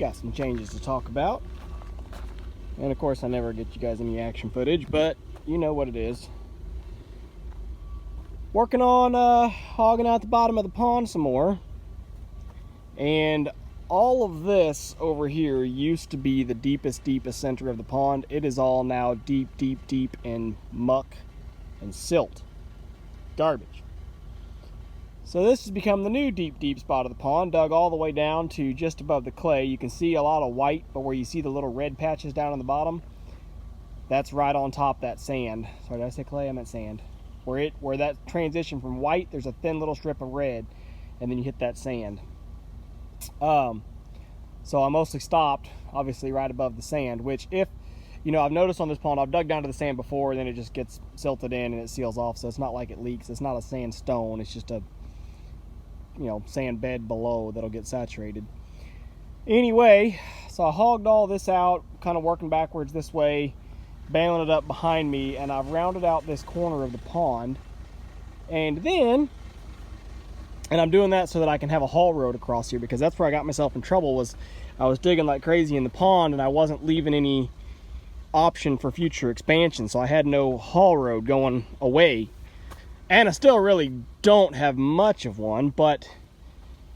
got some changes to talk about. And of course I never get you guys any action footage, but you know what it is. Working on hogging out the bottom of the pond some more. And all of this over here used to be the deepest center of the pond. It is all now deep in muck and silt. Garbage. So this has become the new deep spot of the pond, dug all the way down to just above the clay. You can see a lot of white, but where you see the little red patches down on the bottom, that's right on top of that sand. Sorry, did I say clay? I meant sand. Where that transition from white, there's a thin little strip of red, and then you hit that sand. So I mostly stopped, obviously, right above the sand, which if, you know, I've noticed on this pond, I've dug down to the sand before, and then it just gets silted in and it seals off, so it's not like it leaks. It's not a sandstone, it's just a, you know, sand bed below that'll get saturated. Anyway, so I hogged all this out, kind of working backwards this way, bailing it up behind me, and I've rounded out this corner of the pond. And I'm doing that so that I can have a haul road across here, because that's where I got myself in trouble. Was I was digging like crazy in the pond and I wasn't leaving any option for future expansion, so I had no haul road going away. And I still really don't have much of one, but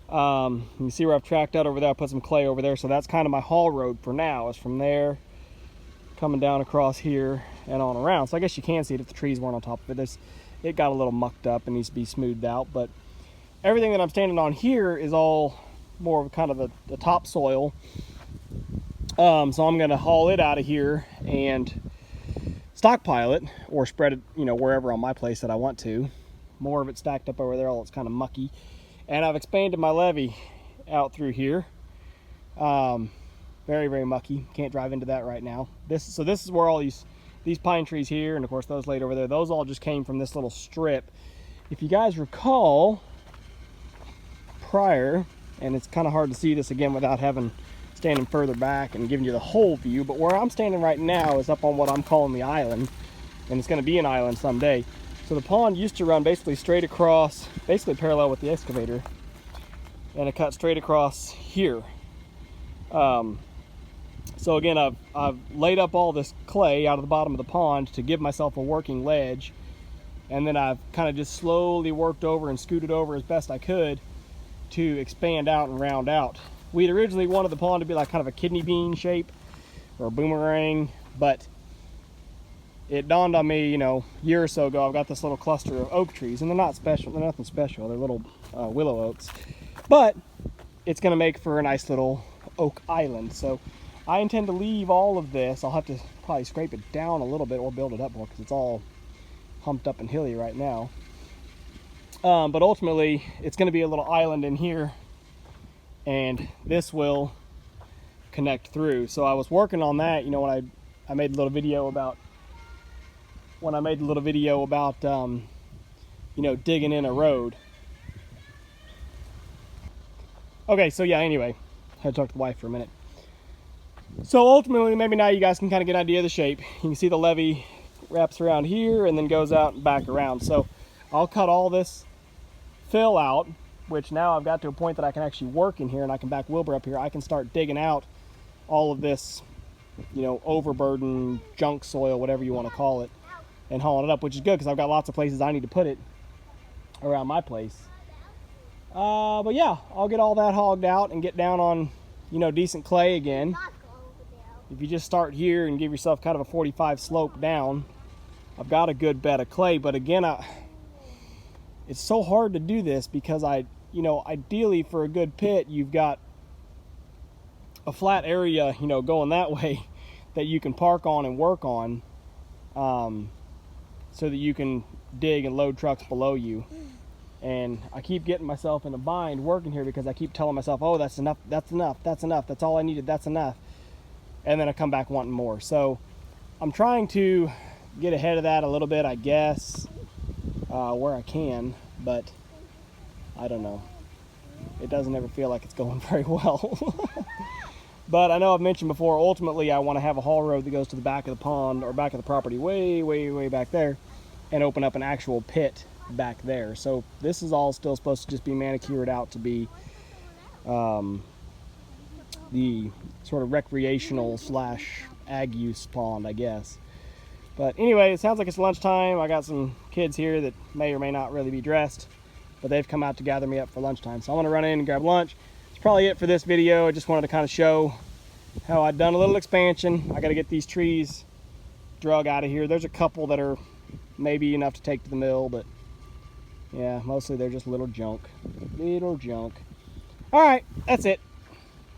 you see where I've tracked out over there. I put some clay over there, so that's kind of my haul road for now, is from there coming down across here and on around. So I guess you can see it if the trees weren't on top of it. It got a little mucked up and needs to be smoothed out, but everything that I'm standing on here is all more of kind of the topsoil. So I'm going to haul it out of here and stockpile it, or spread it, you know, wherever on my place that I want to. More of it stacked up over there, all it's kind of mucky. And I've expanded my levee out through here. Very mucky. Can't drive into that right now. This is where all these pine trees here, and of course those laid over there, those all just came from this little strip. If you guys recall prior, and it's kind of hard to see this again without standing further back and giving you the whole view, but where I'm standing right now is up on what I'm calling the island, and it's going to be an island someday. So the pond used to run basically straight across, basically parallel with the excavator, and it cut straight across here. So again, I've laid up all this clay out of the bottom of the pond to give myself a working ledge, and then I've kind of just slowly worked over and scooted over as best I could to expand out and round out. We'd originally wanted the pond to be like kind of a kidney bean shape or a boomerang, but it dawned on me, you know, a year or so ago, I've got this little cluster of oak trees, and they're not special, they're nothing special, they're little willow oaks, but it's going to make for a nice little oak island. So I intend to leave all of this. I'll have to probably scrape it down a little bit or build it up more, because it's all humped up and hilly right now. But ultimately, it's going to be a little island in here, and this will connect through. So I was working on that, you know, when I made a little video about you know, digging in a road. Okay, so yeah, anyway, I had to talk to the wife for a minute. So ultimately, maybe now you guys can kind of get an idea of the shape. You can see the levee wraps around here and then goes out and back around. So I'll cut all this fill out, which now I've got to a point that I can actually work in here, and I can back Wilbur up here. I can start digging out all of this, you know, overburden, junk soil, whatever you want to call it, and hauling it up, which is good because I've got lots of places I need to put it around my place. But yeah, I'll get all that hogged out and get down on, you know, decent clay again. If you just start here and give yourself kind of a 45 slope down, I've got a good bed of clay. But again, it's so hard to do this because you know, ideally for a good pit, you've got a flat area, you know, going that way that you can park on and work on, so that you can dig and load trucks below you. And I keep getting myself in a bind working here because I keep telling myself, oh, that's enough, that's enough, that's enough, that's all I needed, that's enough. And then I come back wanting more. So I'm trying to get ahead of that a little bit, I guess, where I can, but I don't know. It doesn't ever feel like it's going very well. But I know I've mentioned before, ultimately I want to have a haul road that goes to the back of the pond or back of the property way back there, and open up an actual pit back there. So this is all still supposed to just be manicured out to be the sort of recreational slash ag use pond, I guess. But anyway, it sounds like it's lunchtime. I got some kids here that may or may not really be dressed, but they've come out to gather me up for lunchtime. So I'm gonna run in and grab lunch. It's probably it for this video. I just wanted to kind of show how I've done a little expansion. I gotta get these trees drug out of here. There's a couple that are maybe enough to take to the mill, but yeah, mostly they're just little junk. Little junk. All right, that's it.